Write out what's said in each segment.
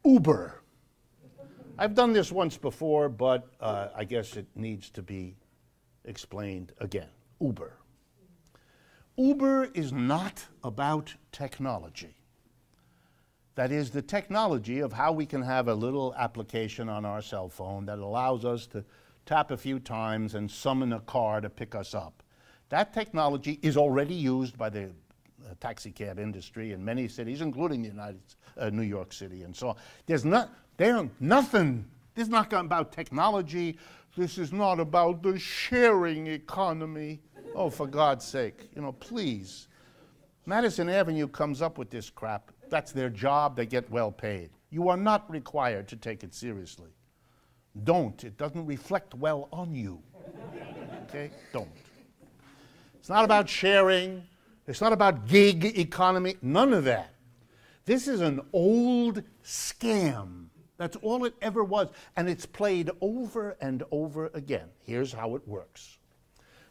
Uber. I've done this once before, but I guess it needs to be explained again. Uber. Uber is not about technology. That is, the technology of how we can have a little application on our cell phone that allows us to tap a few times and summon a car to pick us up. That technology is already used by the taxi cab industry in many cities, including New York City and so on. This is not about technology. This is not about the sharing economy. Oh, for God's sake, please. Madison Avenue comes up with this crap. That's their job. They get well paid. You are not required to take it seriously. Don't. It doesn't reflect well on you. Okay? Don't. It's not about sharing. It's not about gig economy. None of that. This is an old scam. That's all it ever was. And it's played over and over again. Here's how it works.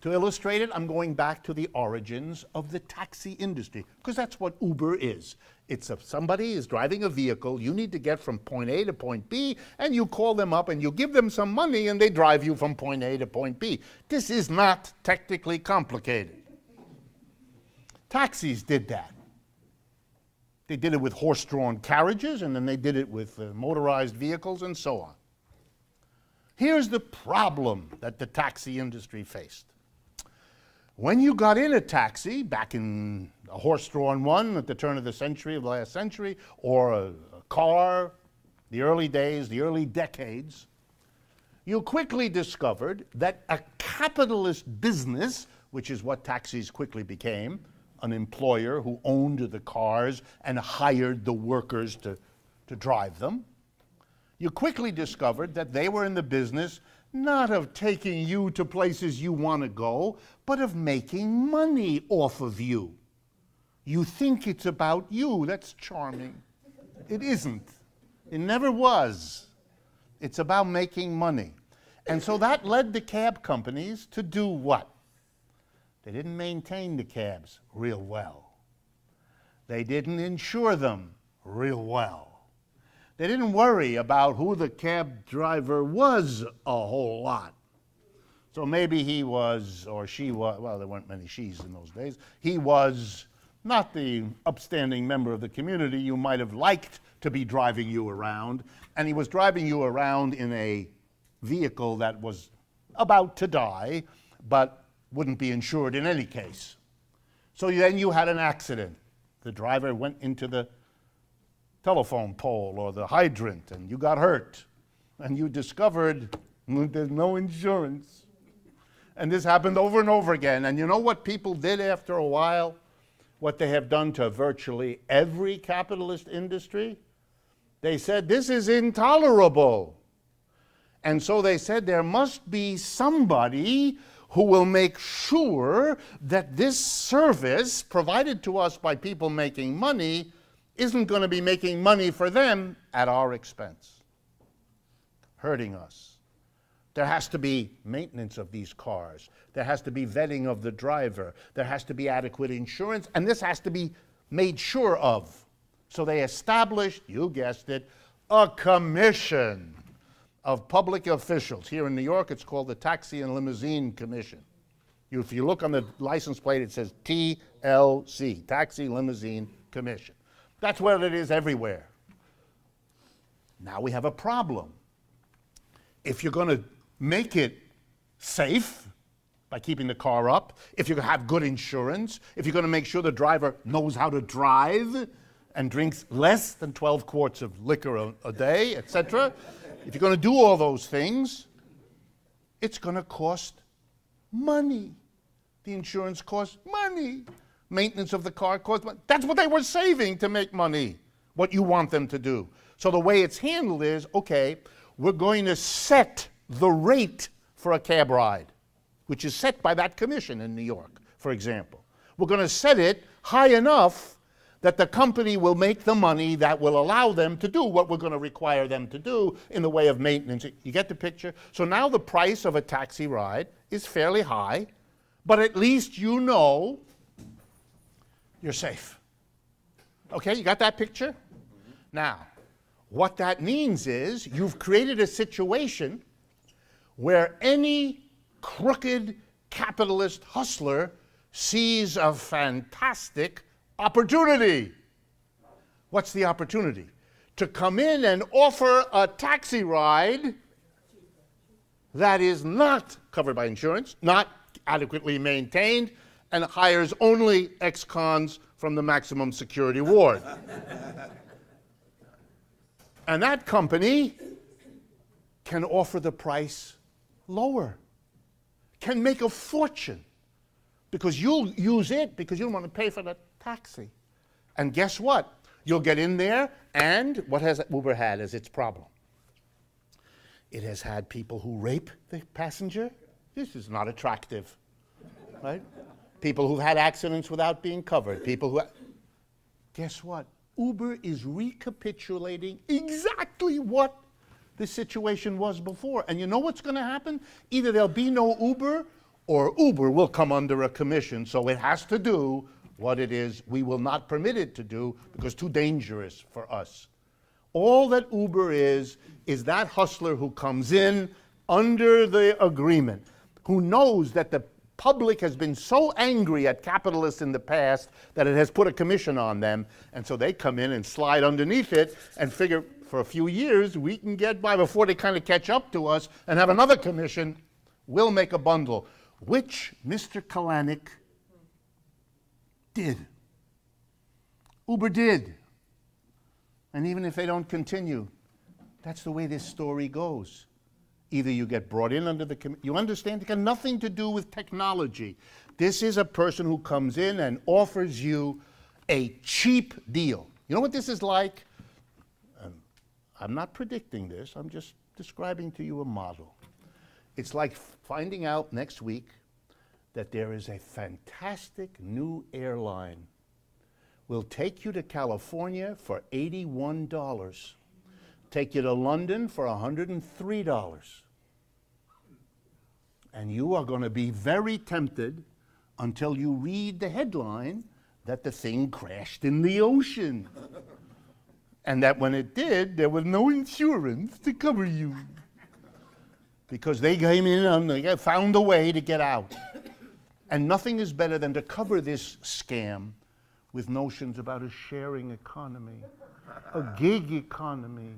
To illustrate it, I'm going back to the origins of the taxi industry, because that's what Uber is. It's if somebody is driving a vehicle, you need to get from point A to point B, and you call them up and you give them some money and they drive you from point A to point B. This is not technically complicated. Taxis did that. They did it with horse-drawn carriages, and then they did it with motorized vehicles and so on. Here's the problem that the taxi industry faced. When you got in a taxi, back in a horse-drawn one at the turn of the century, of the last century, or a car, the early days, the early decades, you quickly discovered that a capitalist business, which is what taxis quickly became, an employer who owned the cars and hired the workers to drive them, you quickly discovered that they were in the business not of taking you to places you want to go, but of making money off of you. You think it's about you. That's charming. It isn't. It never was. It's about making money. And so that led the cab companies to do what? They didn't maintain the cabs real well. They didn't insure them real well. They didn't worry about who the cab driver was a whole lot. So maybe he was, or she was, well, there weren't many she's in those days. He was not the upstanding member of the community you might have liked to be driving you around, and he was driving you around in a vehicle that was about to die, but wouldn't be insured in any case. So then you had an accident. The driver went into the telephone pole or the hydrant, and you got hurt, and you discovered there's no insurance. And this happened over and over again. And you know what people did after a while? What they have done to virtually every capitalist industry? They said, this is intolerable. And so they said there must be somebody who will make sure that this service provided to us by people making money isn't going to be making money for them at our expense, hurting us. There has to be maintenance of these cars. There has to be vetting of the driver. There has to be adequate insurance, and this has to be made sure of. So they established, you guessed it, a commission of public officials. Here in New York, it's called the Taxi and Limousine Commission. If you look on the license plate, it says TLC, Taxi Limousine Commission. That's what it is everywhere. Now we have a problem. If you're going to make it safe by keeping the car up, if you're going to have good insurance, if you're going to make sure the driver knows how to drive and drinks less than 12 quarts of liquor a day, etc., if you're going to do all those things, it's going to cost money. The insurance costs money. Maintenance of the car costs money. That's what they were saving to make money, what you want them to do. So the way it's handled is, okay, we're going to set the rate for a cab ride, which is set by that commission in New York, for example. We're going to set it high enough that the company will make the money that will allow them to do what we're going to require them to do in the way of maintenance. You get the picture? So now the price of a taxi ride is fairly high, but at least you know you're safe. Okay, you got that picture? Now, What that means is you've created a situation where any crooked capitalist hustler sees a fantastic opportunity. What's the opportunity? To come in and offer a taxi ride that is not covered by insurance, not adequately maintained, and hires only ex-cons from the maximum security ward. And that company can offer the price lower, can make a fortune, because you'll use it because you don't want to pay for the taxi. And guess what? You'll get in there, and what has Uber had as its problem? It has had people who rape the passenger. This is not attractive, right? People who've had accidents without being covered. People who... Guess what? Uber is recapitulating exactly what the situation was before. And you know what's going to happen? Either there'll be no Uber, or Uber will come under a commission, so it has to do what it is we will not permit it to do because too dangerous for us. All that Uber is that hustler who comes in under the agreement, who knows that the public has been so angry at capitalists in the past that it has put a commission on them, and so they come in and slide underneath it and figure for a few years we can get by before they kind of catch up to us and have another commission. We'll make a bundle, which Mr. Kalanick did. Uber did. And even if they don't continue, that's the way this story goes. Either you get brought in under the you understand? It got nothing to do with technology. This is a person who comes in and offers you a cheap deal. You know what this is like? I'm not predicting this. I'm just describing to you a model. It's like finding out next week that there is a fantastic new airline. Will take you to California for $81. Take you to London for $103. And you are going to be very tempted until you read the headline that the thing crashed in the ocean. And that when it did, there was no insurance to cover you. Because they came in and they found a way to get out. And nothing is better than to cover this scam with notions about a sharing economy, a gig economy,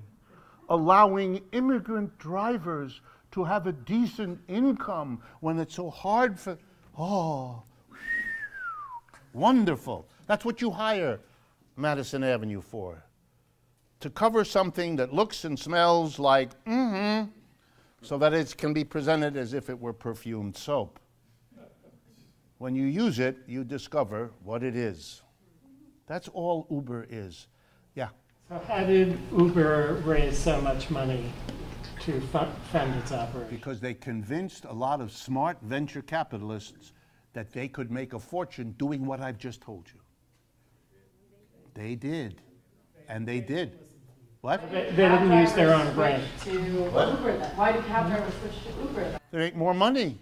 allowing immigrant drivers to have a decent income when it's so hard for, wonderful. That's what you hire Madison Avenue for, to cover something that looks and smells like, so that it can be presented as if it were perfumed soap. When you use it, you discover what it is. That's all Uber is. Yeah. So how did Uber raise so much money to fund its operation? Because they convinced a lot of smart venture capitalists that they could make a fortune doing what I've just told you. They did. And they did. What? They didn't use their own brain. To Uber then? Why do cab drivers switch to Uber then? They make more money.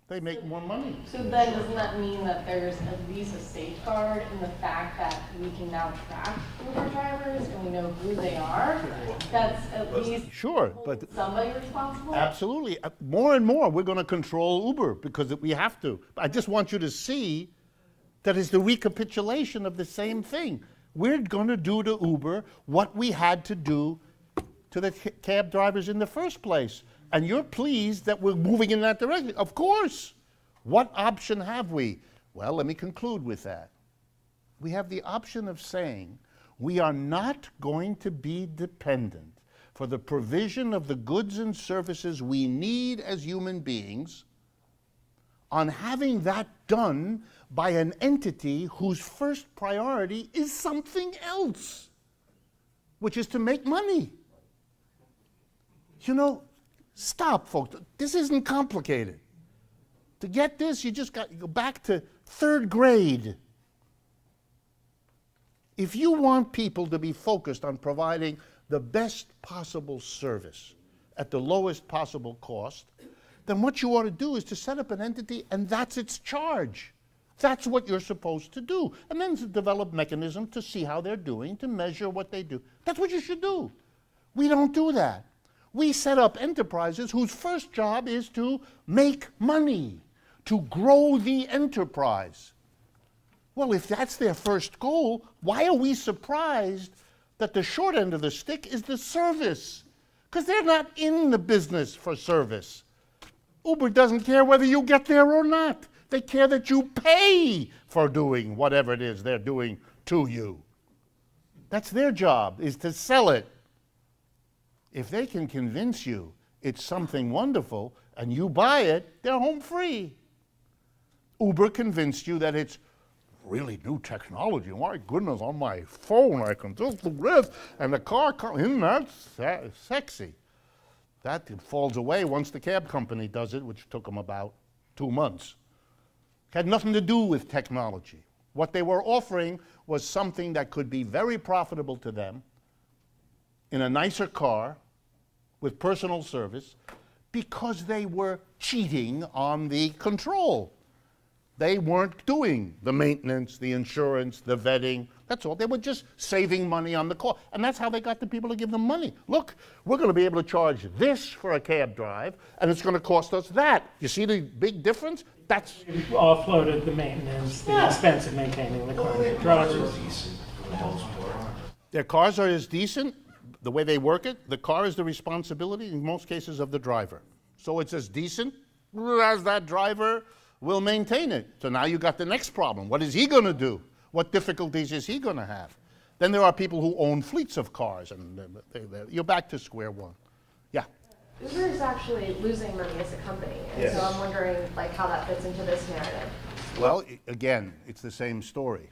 They make more money. So then doesn't that mean that there's at least a safeguard in the fact that we can now track Uber drivers and we know who they are? That's at least Sure, but somebody responsible? absolutely. More and more we're going to control Uber because we have to. I just want you to see that it's the recapitulation of the same thing. We're going to do to Uber what we had to do to the cab drivers in the first place. And you're pleased that we're moving in that direction. Of course. What option have we? Well, let me conclude with that. We have the option of saying we are not going to be dependent for the provision of the goods and services we need as human beings on having that done by an entity whose first priority is something else, which is to make money. You know, stop, folks. This isn't complicated. To get this, you just got to go back to third grade. If you want people to be focused on providing the best possible service at the lowest possible cost, then what you ought to do is to set up an entity, and that's its charge. That's what you're supposed to do. And then to develop mechanisms to see how they're doing, to measure what they do. That's what you should do. We don't do that. We set up enterprises whose first job is to make money, to grow the enterprise. Well, if that's their first goal, why are we surprised that the short end of the stick is the service? Because they're not in the business for service. Uber doesn't care whether you get there or not. They care that you pay for doing whatever it is they're doing to you. That's their job, is to sell it. If they can convince you it's something wonderful and you buy it, they're home free. Uber convinced you that it's really new technology. My goodness, on my phone I can just do this, and the car comes in, that's sexy. That falls away once the cab company does it, which took them about 2 months. It had nothing to do with technology. What they were offering was something that could be very profitable to them in a nicer car with personal service because they were cheating on the control. They weren't doing the maintenance, the insurance, the vetting. That's all. They were just saving money on the car. And that's how they got the people to give them money. Look, we're going to be able to charge this for a cab drive, and it's going to cost us that. You see the big difference? That's We've offloaded the maintenance, the expense of maintaining the car to the drivers. their cars are as decent, the way they work it, the car is the responsibility, in most cases, of the driver. So it's as decent as that driver will maintain it. So now you got the next problem. What is he going to do? What difficulties is he going to have? Then there are people who own fleets of cars, and you're back to square one. Yeah. Uber is actually losing money as a company, and so I'm wondering how that fits into this narrative. Well, again, it's the same story.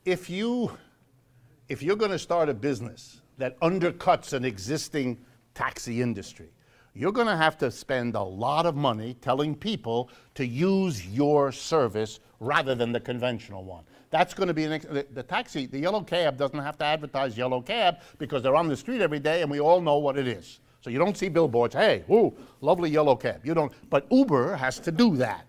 If you're going to start a business that undercuts an existing taxi industry, you're going to have to spend a lot of money telling people to use your service rather than the conventional one. That's going to be the yellow cab doesn't have to advertise yellow cab because they're on the street every day and we all know what it is. So you don't see billboards, hey, ooh, lovely yellow cab. You don't, but Uber has to do that.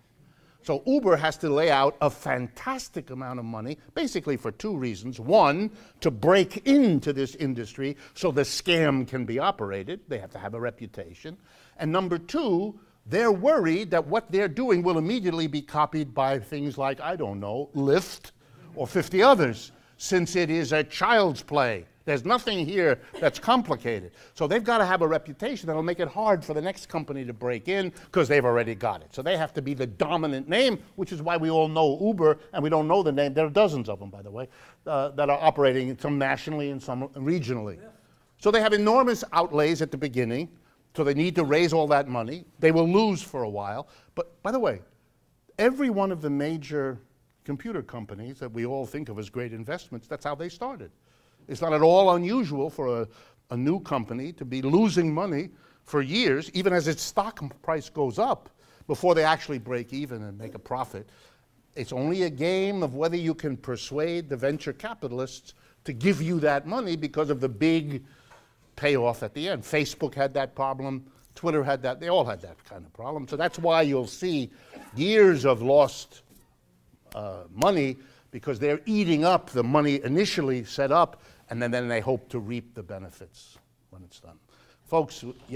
So Uber has to lay out a fantastic amount of money, basically for 2 reasons. One, to break into this industry so the scam can be operated. They have to have a reputation. And number 2, they're worried that what they're doing will immediately be copied by things like, I don't know, Lyft or 50 others, since it is a child's play. There's nothing here that's complicated. So they've got to have a reputation that'll make it hard for the next company to break in because they've already got it. So they have to be the dominant name, which is why we all know Uber, and we don't know the name. There are dozens of them, by the way, that are operating, some nationally and some regionally. So they have enormous outlays at the beginning, so they need to raise all that money. They will lose for a while. But by the way, every one of the major computer companies that we all think of as great investments, that's how they started. It's not at all unusual for a new company to be losing money for years, even as its stock price goes up, before they actually break even and make a profit. It's only a game of whether you can persuade the venture capitalists to give you that money because of the big payoff at the end. Facebook had that problem. Twitter had that. They all had that kind of problem. So that's why you'll see years of lost money, because they're eating up the money initially set up, and then they hope to reap the benefits when it's done. Folks, yeah.